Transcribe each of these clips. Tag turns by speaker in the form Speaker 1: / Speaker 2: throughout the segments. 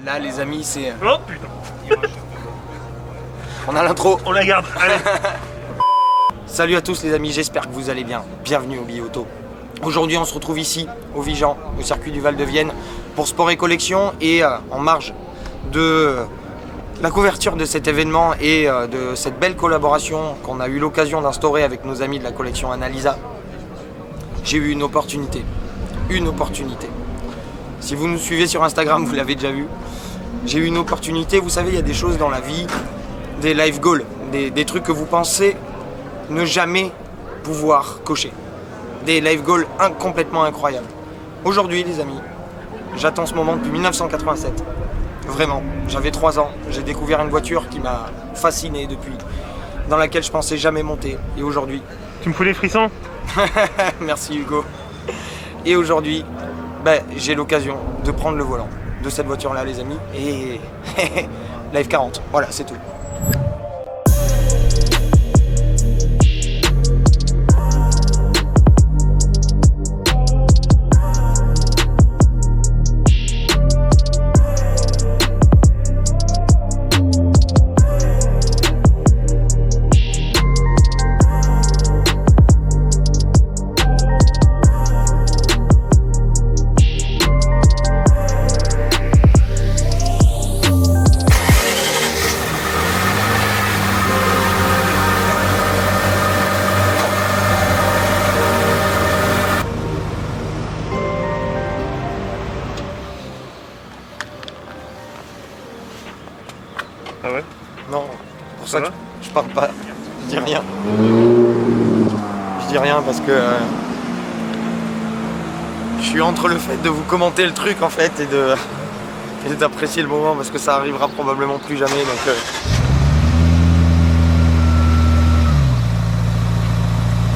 Speaker 1: Là les amis c'est...
Speaker 2: Oh putain.
Speaker 1: On a l'intro.
Speaker 2: On la garde, allez.
Speaker 1: Salut à tous les amis, j'espère que vous allez bien. Bienvenue au Bi-Auto. Aujourd'hui on se retrouve ici, au Vigan, au circuit du Val de Vienne, pour Sport et Collection. Et en marge de la couverture de cet événement et de cette belle collaboration qu'on a eu l'occasion d'instaurer avec nos amis de la collection Analisa, j'ai eu une opportunité. Si vous nous suivez sur Instagram, vous l'avez déjà vu. J'ai eu une opportunité, vous savez, il y a des choses dans la vie, des life goals, des trucs que vous pensez ne jamais pouvoir cocher. Des life goals complètement incroyables. Aujourd'hui, les amis, j'attends ce moment depuis 1987. Vraiment, j'avais 3 ans, j'ai découvert une voiture qui m'a fasciné depuis, dans laquelle je pensais jamais monter. Et aujourd'hui...
Speaker 2: Tu me fous les frissons?
Speaker 1: Merci Hugo. Et aujourd'hui, j'ai l'occasion de prendre le volant de cette voiture-là, les amis. Et la F40, voilà, c'est tout.
Speaker 2: Ah ouais?
Speaker 1: Non, pour ça
Speaker 2: Ça
Speaker 1: que
Speaker 2: va?
Speaker 1: je parle pas, je dis rien. Je dis rien parce que je suis entre le fait de vous commenter le truc en fait et d'apprécier le moment parce que ça arrivera probablement plus jamais. Donc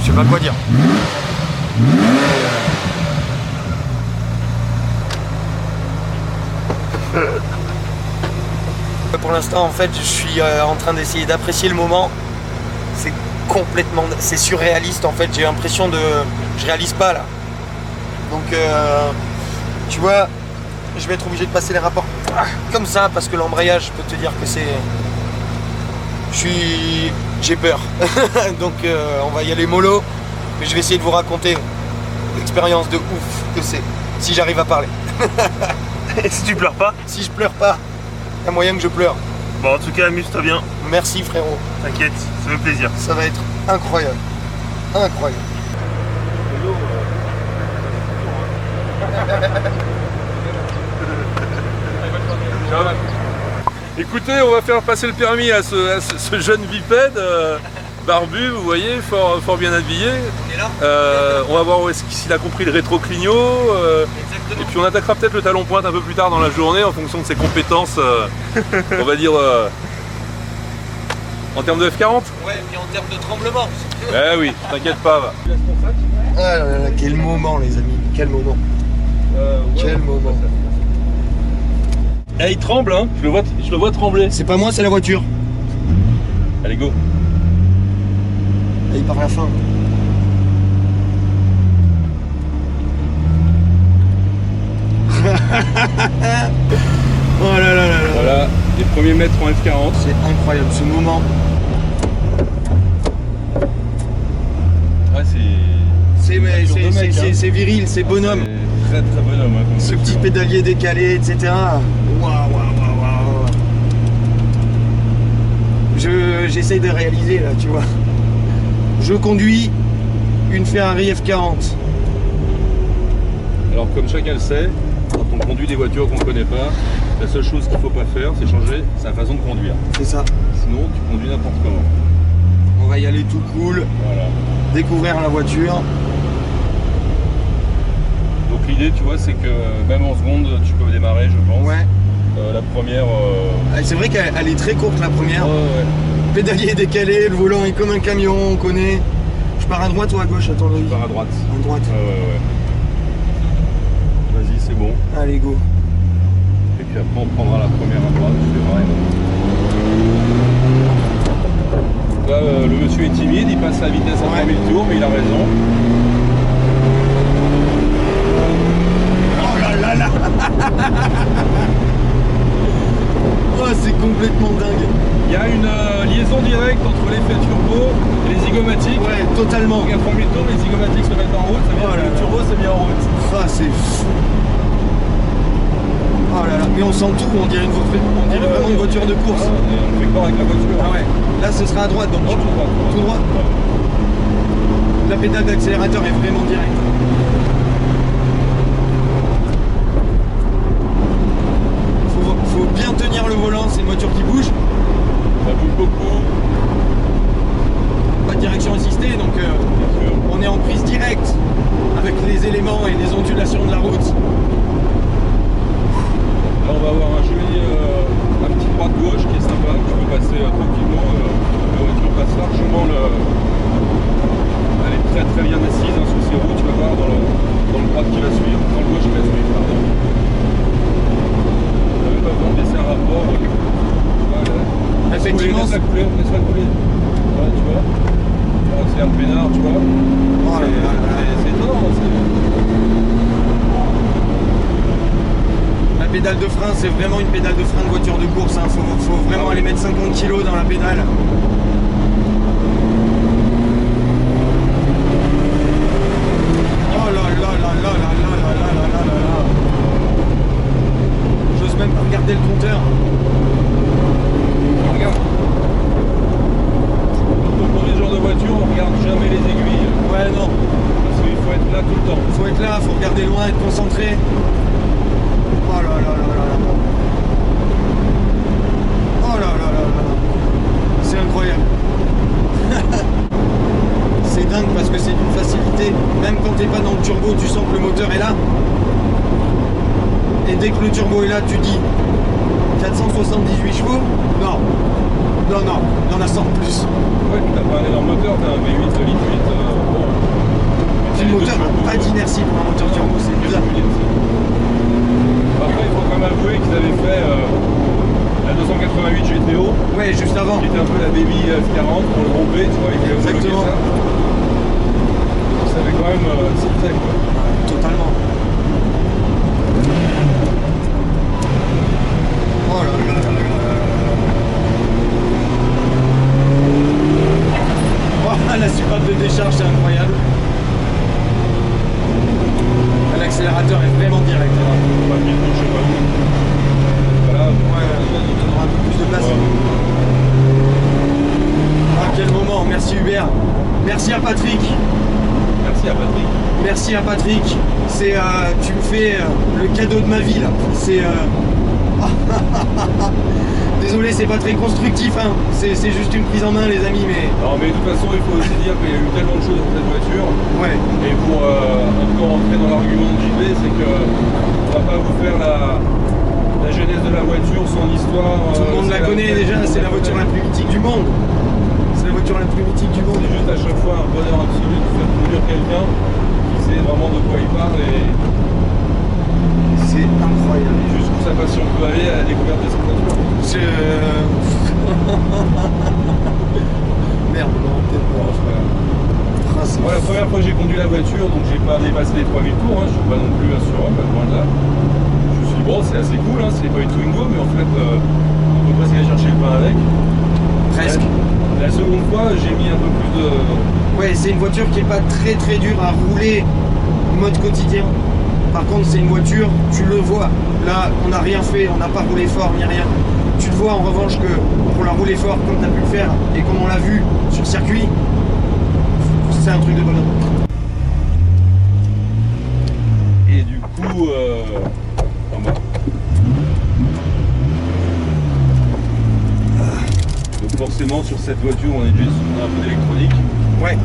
Speaker 1: je sais pas quoi dire. Pour l'instant, en fait, je suis en train d'essayer d'apprécier le moment. C'est complètement... c'est surréaliste, en fait. J'ai l'impression de... je réalise pas, là. Donc, tu vois, je vais être obligé de passer les rapports comme ça, parce que l'embrayage, je peux te dire que c'est... j'ai peur. Donc, on va y aller mollo. Mais je vais essayer de vous raconter l'expérience de ouf que c'est, si j'arrive à parler.
Speaker 2: Et si tu pleures pas?
Speaker 1: Si je pleure pas, il y a moyen que je pleure.
Speaker 2: Bon, en tout cas, amuse-toi bien.
Speaker 1: Merci frérot.
Speaker 2: T'inquiète, ça fait plaisir.
Speaker 1: Ça va être incroyable. Incroyable.
Speaker 3: Écoutez, on va faire passer le permis à ce jeune bipède barbu, vous voyez, fort bien habillé. On va voir s'il a compris le rétro-clignot. Et puis on attaquera peut-être le talon pointe un peu plus tard dans la journée en fonction de ses compétences, on va dire, en termes de F40.
Speaker 1: Ouais, et en termes de tremblement.
Speaker 3: Eh oui, t'inquiète pas. Va.
Speaker 1: Ah là là, quel moment les amis, quel moment. Quel moment.
Speaker 3: Eh, il tremble, hein, je le vois trembler.
Speaker 1: C'est pas moi, c'est la voiture.
Speaker 3: Allez, go.
Speaker 1: Et il part à la fin. Oh là là là là.
Speaker 3: Voilà, les premiers mètres en F40.
Speaker 1: C'est incroyable ce moment.
Speaker 3: Ouais,
Speaker 1: c'est viril, c'est bonhomme.
Speaker 3: C'est très bonhomme. Hein,
Speaker 1: Ce petit pédalier décalé, etc. Waouh, waouh, waouh, waouh. J'essaye de réaliser là, tu vois. Je conduis une Ferrari F40.
Speaker 3: Alors comme chacun le sait, quand on conduit des voitures qu'on ne connaît pas, la seule chose qu'il ne faut pas faire, c'est changer sa façon de conduire.
Speaker 1: C'est ça.
Speaker 3: Sinon, tu conduis n'importe comment.
Speaker 1: On va y aller tout cool,
Speaker 3: Voilà.
Speaker 1: découvrir la voiture.
Speaker 3: Donc l'idée, tu vois, c'est que même en seconde, tu peux démarrer, je pense.
Speaker 1: Ouais.
Speaker 3: La première...
Speaker 1: C'est vrai qu'elle est très courte la première.
Speaker 3: ouais.
Speaker 1: Pédalier décalé, le volant est comme un camion, on connaît. Je pars à droite ou à gauche à ton avis?
Speaker 3: Je pars à droite.
Speaker 1: À droite.
Speaker 3: Ouais. Vas-y, c'est bon.
Speaker 1: Allez, go.
Speaker 3: Et puis après, on prendra la première à droite, tu verras. Là, le monsieur est timide, il passe à la vitesse à 3000 tours, mais il a raison.
Speaker 1: Oh là là là.
Speaker 4: complètement dingue.
Speaker 3: Il y a une liaison directe entre l'effet turbo et les zygomatiques.
Speaker 4: Ouais, totalement.
Speaker 3: Donc à 3000 tours, les zygomatiques se mettent en route, ça veut dire que le turbo s'est mis en route.
Speaker 4: Ah, c'est fou. Oh là là, mais on sent tout, on dirait vraiment une voiture de course.
Speaker 3: Ah, on fait corps avec la voiture.
Speaker 4: Ah ouais, là ce sera à droite donc.
Speaker 3: Non, tout droit.
Speaker 4: Tout droit. La pédale d'accélérateur est vraiment directe. Faut bien tenir le volant, c'est une voiture qui bouge.
Speaker 3: Ça bouge beaucoup.
Speaker 4: Pas de direction assistée donc on est en prise directe avec les éléments et les ondulations de la route.
Speaker 3: Là on va avoir un joli un petit droite gauche qui est sympa, tu peux passer tranquillement, la voiture passe largement elle est très très bien assise hein, sous ses roues, tu vas voir dans le droite qui va suivre, dans le gauche qui va suivre, pardon. On n'a même pas besoin de laisser un rapport.
Speaker 4: Effectivement,
Speaker 3: laisse-la couler. Ouais, tu vois. C'est un peinard, tu vois.
Speaker 4: Oh là là là.
Speaker 3: C'est étonnant.
Speaker 4: La pédale de frein, c'est vraiment une pédale de frein de voiture de course. Hein. Faut vraiment aller mettre 50 kg dans la pédale. Oh là là là là là là là là là là là. J'ose même pas regarder le compteur.
Speaker 3: Regarde. Quand on conduit ce genre de voiture, on regarde jamais les aiguilles.
Speaker 4: Ouais, non.
Speaker 3: Parce qu'il faut être là tout le temps.
Speaker 4: Faut être là, faut regarder loin, être concentré. Oh là là là là là. Oh là là là là. C'est incroyable. C'est dingue parce que c'est d'une facilité. Même quand t'es pas dans le turbo, tu sens que le moteur est là. Et dès que le turbo est là, tu dis 478 chevaux? Non. Non, non, il y en a 100 de plus.
Speaker 3: Ouais, t'as pas un énorme moteur, t'as un V8, litre 8. Bon.
Speaker 4: Le moteur n'a pas d'inertie pour un moteur turbo, c'est bizarre.
Speaker 3: Après, il faut quand même avouer qu'ils avaient fait la 288 GTO.
Speaker 4: Ouais, juste avant.
Speaker 3: Qui était un peu la Baby F40 pour le groupe B, tu vois, ils voulaient homologuer
Speaker 4: Exactement.
Speaker 3: ça. Donc ça avait quand même c'est fait quoi.
Speaker 4: Totalement. Oh là là là là là. Oh, la soupape de décharge, c'est incroyable. L'accélérateur est vraiment direct.
Speaker 3: Pas 1000 tours, je sais pas où. Voilà.
Speaker 4: Ouais, il donnera un peu plus de place.
Speaker 3: Ouais.
Speaker 4: Ah, quel moment. Merci Hubert. Merci à Patrick.
Speaker 3: Merci à Patrick.
Speaker 4: Merci à Patrick. C'est, tu me fais le cadeau de ma vie là. C'est. Désolé, c'est pas très constructif, hein. C'est juste une prise en main, les amis, mais.
Speaker 3: Non, mais de toute façon, il faut aussi dire qu'il y a eu tellement de choses dans cette voiture.
Speaker 4: Ouais.
Speaker 3: Et pour un peu rentrer dans l'argument de JB, c'est que on va pas vous faire la genèse de la voiture, son histoire.
Speaker 4: Tout le monde la connaît déjà, c'est la voiture la plus mythique du monde. C'est la voiture la plus mythique du monde.
Speaker 3: C'est juste à chaque fois un bonheur absolu de faire conduire quelqu'un qui sait vraiment de quoi il parle et
Speaker 4: C'est incroyable.
Speaker 3: jusqu'où sa passion peut aller à la découverte de cette voiture.
Speaker 4: Merde, non, peut-être pas. Ah, c'est
Speaker 3: Moi, la première fois que j'ai conduit la voiture, donc j'ai pas dépassé les 3000 tours, hein, je suis pas non plus assurant, pas loin de là. Je me suis dit, bon, c'est assez cool, hein, c'est pas une Twingo, mais en fait, on peut presque aller chercher le pain avec.
Speaker 4: presque.
Speaker 3: La seconde fois, j'ai mis un peu plus de.
Speaker 4: Ouais, c'est une voiture qui est pas très très dure à rouler mode quotidien. Par contre, c'est une voiture, tu le vois. Là, on n'a rien fait, on n'a pas roulé fort ni rien. Tu le vois en revanche que pour la rouler fort, comme tu as pu le faire et comme on l'a vu sur circuit, c'est un truc de bonhomme.
Speaker 3: Et du coup, en bas. Donc forcément, sur cette voiture, on a un peu d'électronique.
Speaker 4: Ouais.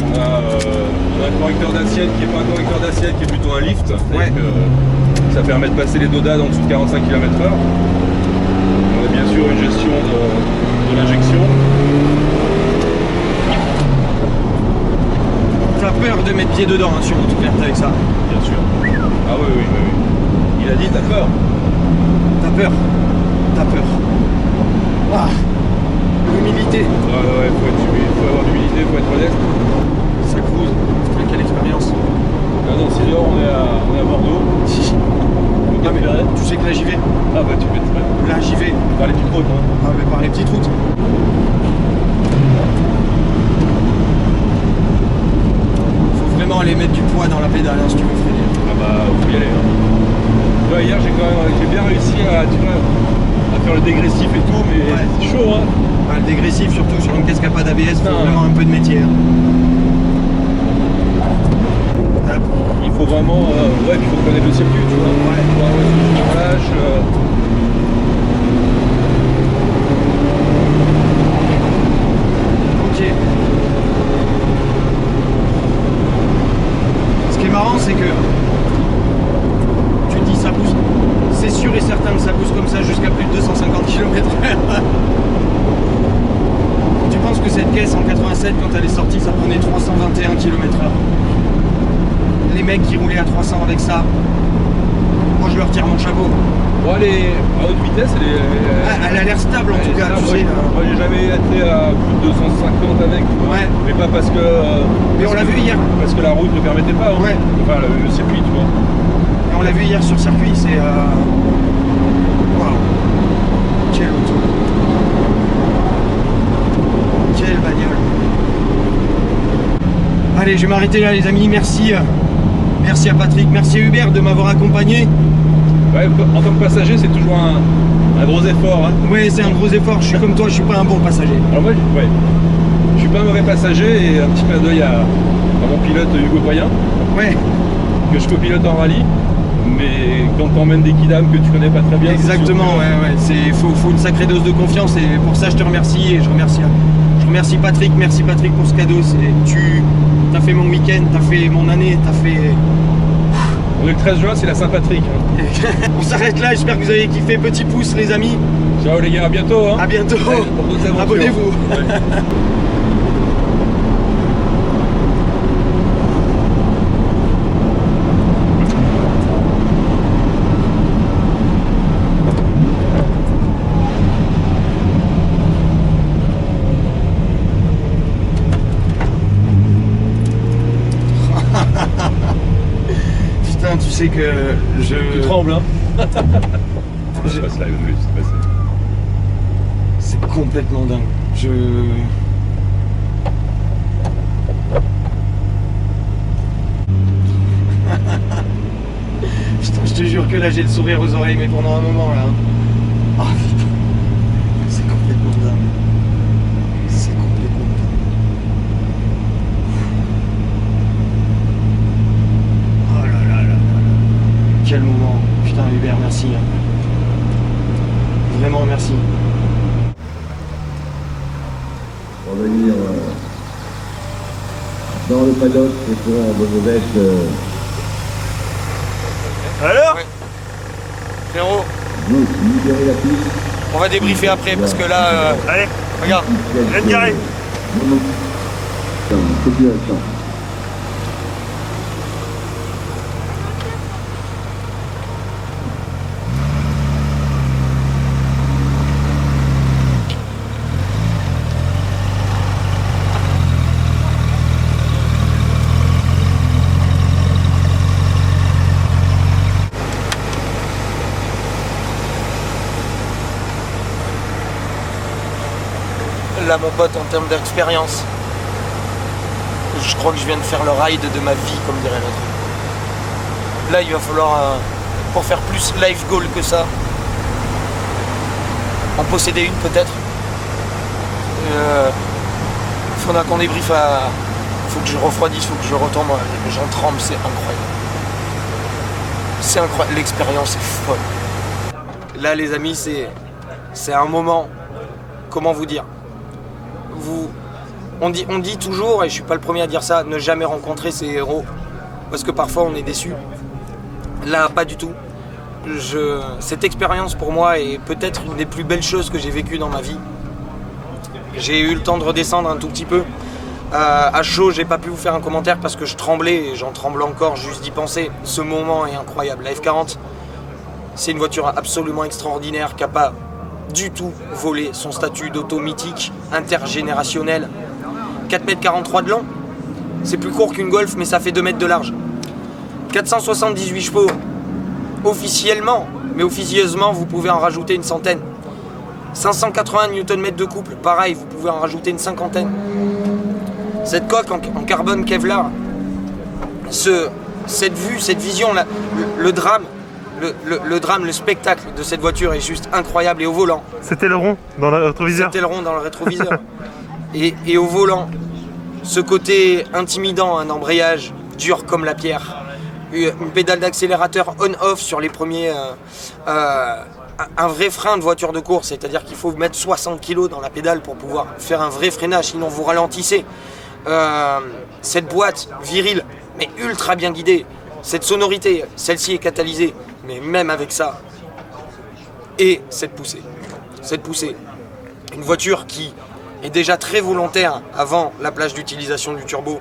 Speaker 3: On a un correcteur d'assiette qui n'est pas un correcteur d'assiette, qui est plutôt un lift.
Speaker 4: Ouais.
Speaker 3: Ça permet de passer les dodades en dessous de 45 km/h. On a bien sûr une gestion de l'injection.
Speaker 4: T'as peur de mettre pied dedans hein, sur une toute verte avec ça.
Speaker 3: Bien sûr. Ah oui, oui, oui, oui. Il a dit, t'as peur.
Speaker 4: T'as peur. T'as peur. Ah. L'humilité.
Speaker 3: Ouais, faut avoir l'humilité, faut être modeste.
Speaker 4: Ça cruise. Putain, quelle expérience.
Speaker 3: Là, dans 6 heures, on est à Bordeaux. Cap Ferret.
Speaker 4: Tu sais que là j'y vais.
Speaker 3: Ah bah tu fais très bien.
Speaker 4: Là j'y vais.
Speaker 3: Par les petites routes, hein.
Speaker 4: Ah mais par les petites routes. Faut vraiment aller mettre du poids dans la pédale hein, si tu veux freiner.
Speaker 3: Ah bah faut y aller. Hein. Tu vois, hier j'ai bien réussi à faire le dégressif et tout, mais
Speaker 4: Ouais.
Speaker 3: c'est chaud hein.
Speaker 4: Ah, le dégressif surtout sur une caisse qui n'a pas d'ABS, faut
Speaker 3: Non.
Speaker 4: vraiment un peu de métier. Hein. Hop.
Speaker 3: Il faut vraiment, ouais, il faut connaître le circuit, tu vois.
Speaker 4: Ouais.
Speaker 3: Faut avoir le relâche.
Speaker 4: Ok. Ce qui est marrant, c'est que tu te dis ça pousse. C'est sûr et certain que ça pousse comme ça jusqu'à plus de 250 km/h. Tu penses que cette caisse en 87, quand elle est sortie, ça prenait 321 km/h. Les mecs qui roulaient à 300 avec ça, moi je leur tire mon chapeau.
Speaker 3: Bon, elle est à haute vitesse,
Speaker 4: Elle a l'air stable en tout cas, tu sais.
Speaker 3: Moi j'ai jamais été à plus de 250 avec, tu vois.
Speaker 4: Ouais.
Speaker 3: Mais pas parce que.
Speaker 4: Mais on l'a vu hier.
Speaker 3: Parce que la route ne permettait pas. Hein.
Speaker 4: Ouais.
Speaker 3: Enfin, le circuit, tu vois.
Speaker 4: Et on l'a vu hier sur circuit, c'est... Waouh. Quelle auto. Quelle bagnole. Allez, je vais m'arrêter là les amis, merci. Merci à Patrick, merci à Hubert de m'avoir accompagné.
Speaker 3: Ouais, en tant que passager, c'est toujours un gros effort. Hein.
Speaker 4: Ouais, c'est un gros effort, je suis comme toi, je suis pas un bon passager.
Speaker 3: Alors moi, ouais, je suis pas un mauvais passager et un petit clin d'œil à mon pilote Hugo Payen,
Speaker 4: Ouais,
Speaker 3: que je copilote en rallye. Mais quand t'emmènes des kidams que tu connais pas très bien,
Speaker 4: exactement,
Speaker 3: c'est sûr que-
Speaker 4: faut une sacrée dose de confiance et pour ça je te remercie et je remercie Patrick, merci Patrick pour ce cadeau. Tu as fait mon week-end, t'as fait mon année, t'as fait...
Speaker 3: On est le 13 juin, c'est la Saint-Patrick. Hein.
Speaker 4: On s'arrête là, j'espère que vous avez kiffé, petit pouce les amis,
Speaker 3: Ciao les gars, à bientôt. Hein.
Speaker 4: à bientôt,
Speaker 3: Ouais, pour d'autres aventures.
Speaker 4: abonnez-vous.
Speaker 3: Ouais.
Speaker 4: Putain, tu sais que
Speaker 3: Tu trembles, hein.
Speaker 4: Je-
Speaker 3: Je passe là, oui, c'est passé.
Speaker 4: c'est complètement dingue. Putain, je te jure que là j'ai le sourire aux oreilles, mais pendant un moment là. Ah putain, c'est complètement dingue. C'est complètement dingue. Oh là là là là là. Quel moment. Putain Hubert, merci. Hein. Vraiment merci.
Speaker 5: Pour venir dans le paddock pour de mauvaises
Speaker 2: Alors
Speaker 1: Ouais. Frérot,
Speaker 5: libérer la piste.
Speaker 1: on va débriefer après parce que là,
Speaker 2: Allez,
Speaker 1: regarde,
Speaker 2: let's carré.
Speaker 5: Population.
Speaker 1: là mon pote en termes d'expérience, je crois que je viens de faire le ride de ma vie comme dirait l'autre. Là il va falloir, pour faire plus life goal que ça, en posséder une peut-être. Faudra qu'on débriefe à... Faut que je refroidisse, faut que je retombe, j'en tremble, c'est incroyable. C'est incroyable, l'expérience est folle. Là les amis, c'est un moment, comment vous dire, on dit toujours, et je suis pas le premier à dire ça, ne jamais rencontrer ses héros, parce que parfois on est déçu. Là, pas du tout. Cette expérience pour moi est peut-être une des plus belles choses que j'ai vécues dans ma vie. J'ai eu le temps de redescendre un tout petit peu. À chaud, j'ai pas pu vous faire un commentaire parce que je tremblais et j'en tremble encore juste d'y penser. Ce moment est incroyable. La F40, c'est une voiture absolument extraordinaire qui n'a pas du tout volé son statut d'auto mythique, intergénérationnel. 4,43 m de long, c'est plus court qu'une Golf mais ça fait 2 mètres de large. 478 chevaux, officiellement, mais officieusement, vous pouvez en rajouter une centaine. 580 Nm de couple, pareil, vous pouvez en rajouter une cinquantaine. Cette coque en carbone Kevlar, cette vue, cette vision, le drame, le spectacle de cette voiture est juste incroyable. Et au volant,
Speaker 2: C'était le rond dans le rétroviseur.
Speaker 1: c'était le rond dans le rétroviseur. et au volant, ce côté intimidant, un embrayage dur comme la pierre, une pédale d'accélérateur on-off sur les premiers, un vrai frein de voiture de course, c'est-à-dire qu'il faut mettre 60 kg dans la pédale pour pouvoir faire un vrai freinage, sinon vous ralentissez. Cette boîte virile, mais ultra bien guidée, cette sonorité, celle-ci est catalysée, mais même avec ça, et cette poussée, une voiture qui est déjà très volontaire avant la plage d'utilisation du turbo,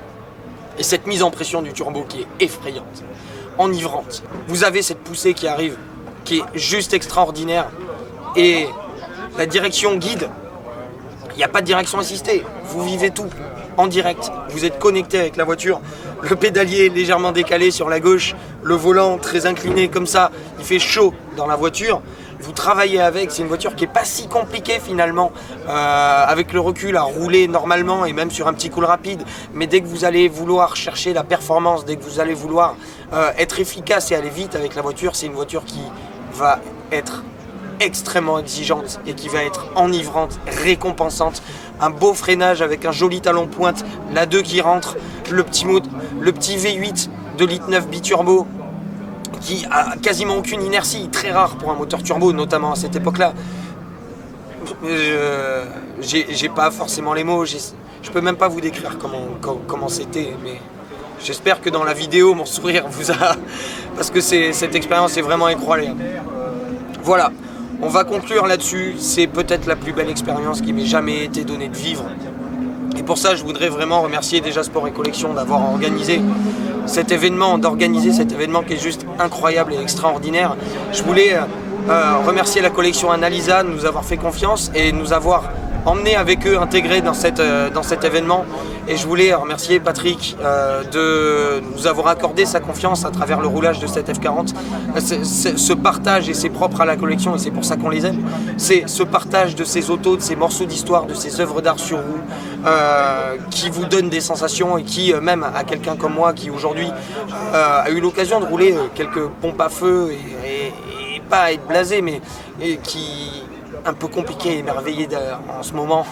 Speaker 1: et cette mise en pression du turbo qui est effrayante, enivrante. Vous avez cette poussée qui arrive, qui est juste extraordinaire, et la direction guide, il n'y a pas de direction assistée, vous vivez tout en direct, vous êtes connecté avec la voiture, le pédalier légèrement décalé sur la gauche, le volant très incliné comme ça, il fait chaud dans la voiture, vous travaillez avec, c'est une voiture qui n'est pas si compliquée finalement, avec le recul à rouler normalement et même sur un petit cool rapide, mais dès que vous allez vouloir chercher la performance, dès que vous allez vouloir être efficace et aller vite avec la voiture, c'est une voiture qui va être extrêmement exigeante et qui va être enivrante, récompensante. Un beau freinage avec un joli talon pointe, la 2 qui rentre, le petit V8 de litre 9 biturbo qui a quasiment aucune inertie, très rare pour un moteur turbo, notamment à cette époque-là. J'ai pas forcément les mots, je peux même pas vous décrire comment c'était, mais j'espère que dans la vidéo mon sourire vous a... parce que cette expérience est vraiment incroyable. Voilà. On va conclure là-dessus, c'est peut-être la plus belle expérience qui m'ait jamais été donnée de vivre. Et pour ça, je voudrais vraiment remercier déjà Sport et Collection d'avoir organisé cet événement, qui est juste incroyable et extraordinaire. Je voulais remercier la collection Analisa de nous avoir fait confiance et nous avoir emmené avec eux, intégrés dans cet événement. Et je voulais remercier Patrick de nous avoir accordé sa confiance à travers le roulage de cette F40. Ce partage, et c'est propre à la collection et c'est pour ça qu'on les aime, c'est ce partage de ces autos, de ces morceaux d'histoire, de ces œuvres d'art sur roue qui vous donnent des sensations et qui, même à quelqu'un comme moi qui aujourd'hui a eu l'occasion de rouler quelques pompes à feu et pas être blasé, mais qui... un peu compliqué et émerveillé en ce moment.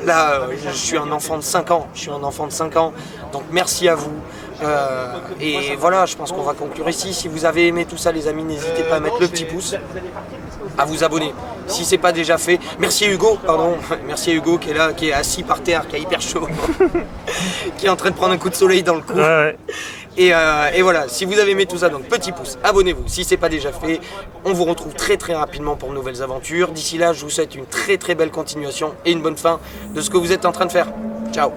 Speaker 1: Là, je suis un enfant de 5 ans. Donc merci à vous. Et voilà, je pense qu'on va conclure ici. Si vous avez aimé tout ça, les amis, n'hésitez pas à mettre le petit pouce, à vous abonner si c'est pas déjà fait. Merci à Hugo, merci à Hugo qui est là, qui est assis par terre, qui a hyper chaud, qui est en train de prendre un coup de soleil dans le cou.
Speaker 2: Ouais.
Speaker 1: Et voilà, si vous avez aimé tout ça, donc petit pouce, abonnez-vous si c'est pas déjà fait. On vous retrouve très rapidement pour de nouvelles aventures. D'ici là, je vous souhaite une très belle continuation et une bonne fin de ce que vous êtes en train de faire. Ciao.